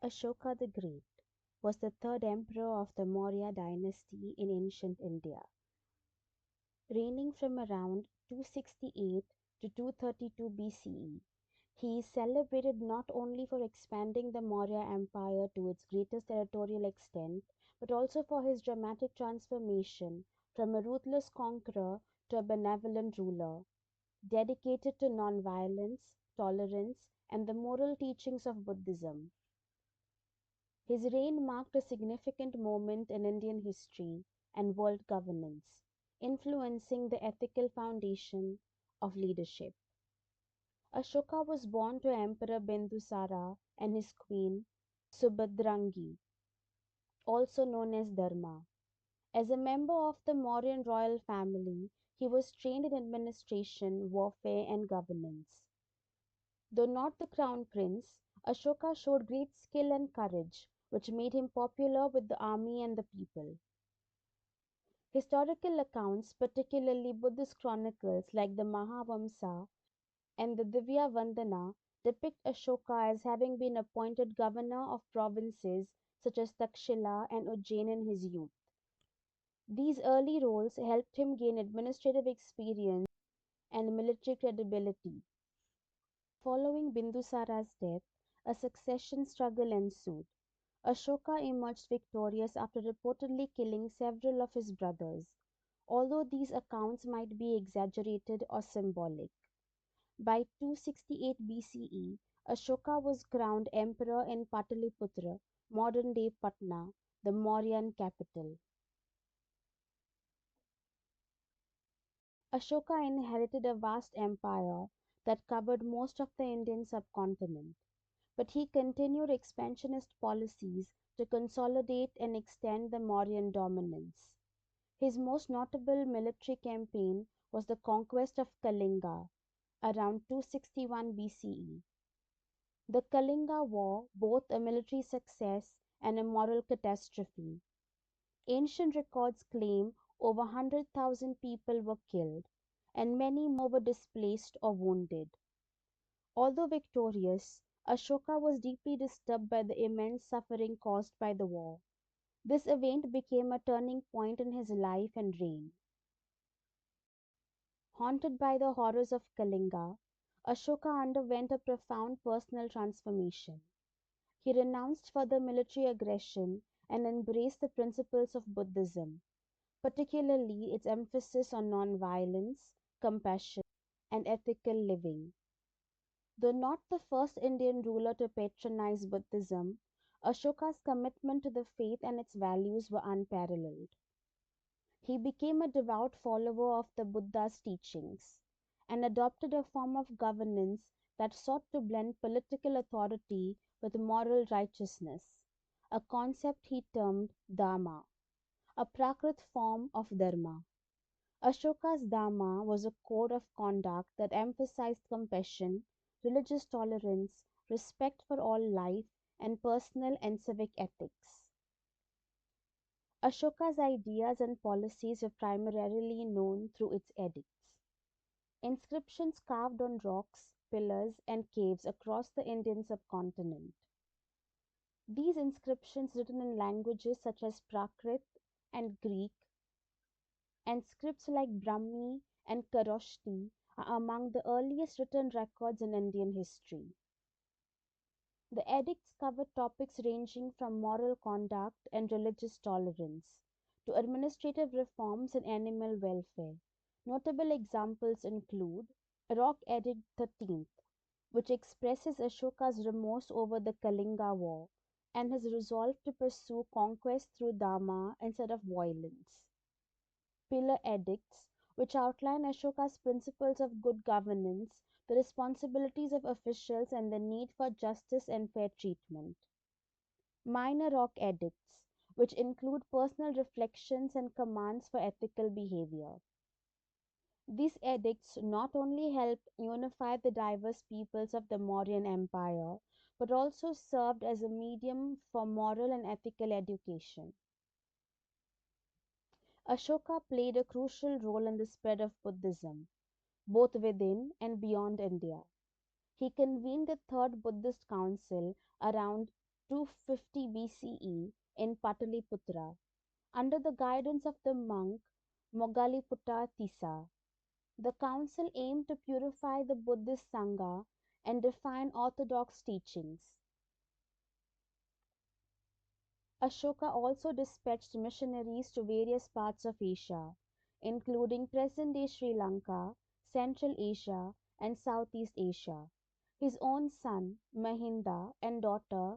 Ashoka the Great was the third emperor of the Maurya dynasty in ancient India, reigning from around 268 to 232 BCE. He is celebrated not only for expanding the Maurya Empire to its greatest territorial extent, but also for his dramatic transformation from a ruthless conqueror to a benevolent ruler, dedicated to non-violence, tolerance, and the moral teachings of Buddhism. His reign marked a significant moment in Indian history and world governance, influencing the ethical foundation of leadership. Ashoka was born to Emperor Bindusara and his queen Subhadrangi, also known as Dharma. As a member of the Mauryan royal family, he was trained in administration, warfare, and governance. Though not the crown prince, Ashoka showed great skill and courage, which made him popular with the army and the people. Historical accounts, particularly Buddhist chronicles like the Mahavamsa and the Divya Vandana, depict Ashoka as having been appointed governor of provinces such as Takshila and Ujjain in his youth. These early roles helped him gain administrative experience and military credibility. Following Bindusara's death, a succession struggle ensued. Ashoka emerged victorious after reportedly killing several of his brothers, although these accounts might be exaggerated or symbolic. By 268 BCE, Ashoka was crowned emperor in Pataliputra, modern day Patna, the Mauryan capital. Ashoka inherited a vast empire that covered most of the Indian subcontinent, but he continued expansionist policies to consolidate and extend the Mauryan dominance. His most notable military campaign was the conquest of Kalinga around 261 BCE. The Kalinga War, both a military success and a moral catastrophe. Ancient records claim over 100,000 people were killed, and many more were displaced or wounded. Although victorious, Ashoka was deeply disturbed by the immense suffering caused by the war. This event became a turning point in his life and reign. Haunted by the horrors of Kalinga, Ashoka underwent a profound personal transformation. He renounced further military aggression and embraced the principles of Buddhism, particularly its emphasis on non-violence, compassion, and ethical living. Though not the first Indian ruler to patronize Buddhism, Ashoka's commitment to the faith and its values were unparalleled. He became a devout follower of the Buddha's teachings and adopted a form of governance that sought to blend political authority with moral righteousness, a concept he termed Dharma, a Prakrit form of Dharma. Ashoka's Dharma was a code of conduct that emphasized compassion, religious tolerance, respect for all life, and personal and civic ethics. Ashoka's ideas and policies were primarily known through its edicts. Inscriptions carved on rocks, pillars, and caves across the Indian subcontinent. These inscriptions, written in languages such as Prakrit and Greek, and scripts like Brahmi and Kharoshthi, are among the earliest written records in Indian history. The edicts covered topics ranging from moral conduct and religious tolerance to administrative reforms and animal welfare. Notable examples include Rock Edict 13th, which expresses Ashoka's remorse over the Kalinga War and his resolve to pursue conquest through Dharma instead of violence. Pillar Edicts, which outline Ashoka's principles of good governance, the responsibilities of officials, and the need for justice and fair treatment. Minor Rock Edicts, which include personal reflections and commands for ethical behavior. These edicts not only helped unify the diverse peoples of the Mauryan Empire, but also served as a medium for moral and ethical education. Ashoka played a crucial role in the spread of Buddhism, both within and beyond India. He convened the Third Buddhist Council around 250 BCE in Pataliputra under the guidance of the monk Moggaliputta Tissa. The council aimed to purify the Buddhist Sangha and define orthodox teachings. Ashoka also dispatched missionaries to various parts of Asia, including present day Sri Lanka, Central Asia, and Southeast Asia. His own son, Mahinda, and daughter,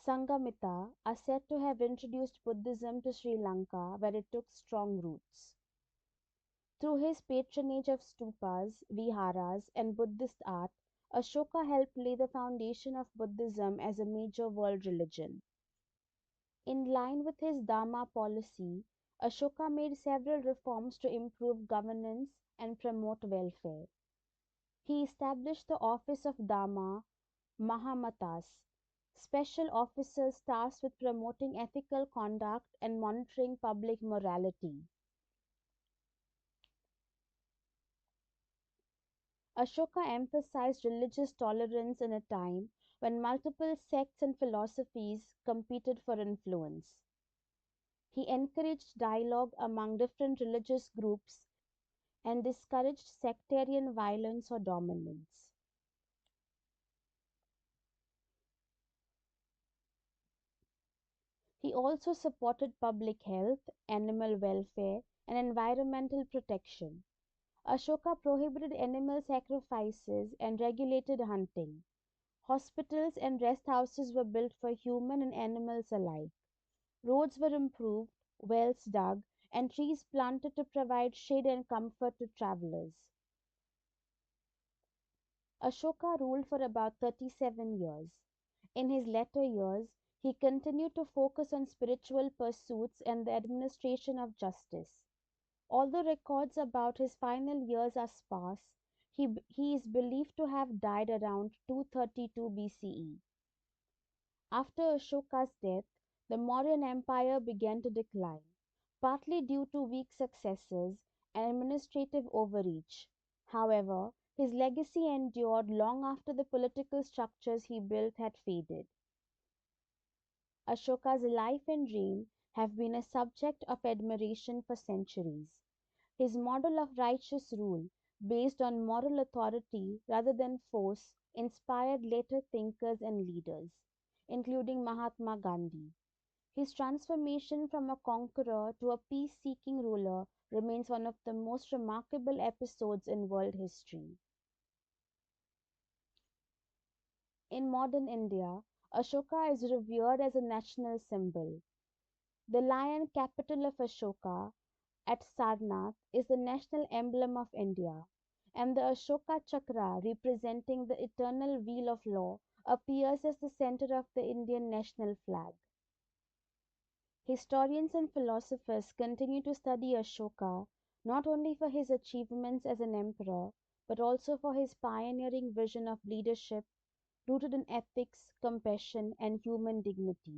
Sanghamitta, are said to have introduced Buddhism to Sri Lanka, where it took strong roots. Through his patronage of stupas, viharas, and Buddhist art, Ashoka helped lay the foundation of Buddhism as a major world religion. In line with his Dhamma policy, Ashoka made several reforms to improve governance and promote welfare. He established the office of Dhamma Mahamatas, special officers tasked with promoting ethical conduct and monitoring public morality. Ashoka emphasized religious tolerance in a time when multiple sects and philosophies competed for influence. He encouraged dialogue among different religious groups and discouraged sectarian violence or dominance. He also supported public health, animal welfare, and environmental protection. Ashoka prohibited animal sacrifices and regulated hunting. Hospitals and rest houses were built for human and animals alike. Roads were improved, wells dug, and trees planted to provide shade and comfort to travelers. Ashoka ruled for about 37 years. In his later years, he continued to focus on spiritual pursuits and the administration of justice. Although records about his final years are sparse, he is believed to have died around 232 BCE. After Ashoka's death, the Mauryan Empire began to decline, partly due to weak successors and administrative overreach. However, his legacy endured long after the political structures he built had faded. Ashoka's life and reign have been a subject of admiration for centuries. His model of righteous rule, based on moral authority rather than force, inspired later thinkers and leaders, including Mahatma Gandhi. His transformation from a conqueror to a peace seeking ruler remains one of the most remarkable episodes in world history. In modern India, Ashoka is revered as a national symbol. The lion capital of Ashoka at Sarnath is the national emblem of India, and the Ashoka Chakra, representing the eternal wheel of law, appears as the center of the Indian national flag. Historians and philosophers continue to study Ashoka not only for his achievements as an emperor, but also for his pioneering vision of leadership rooted in ethics, compassion, and human dignity.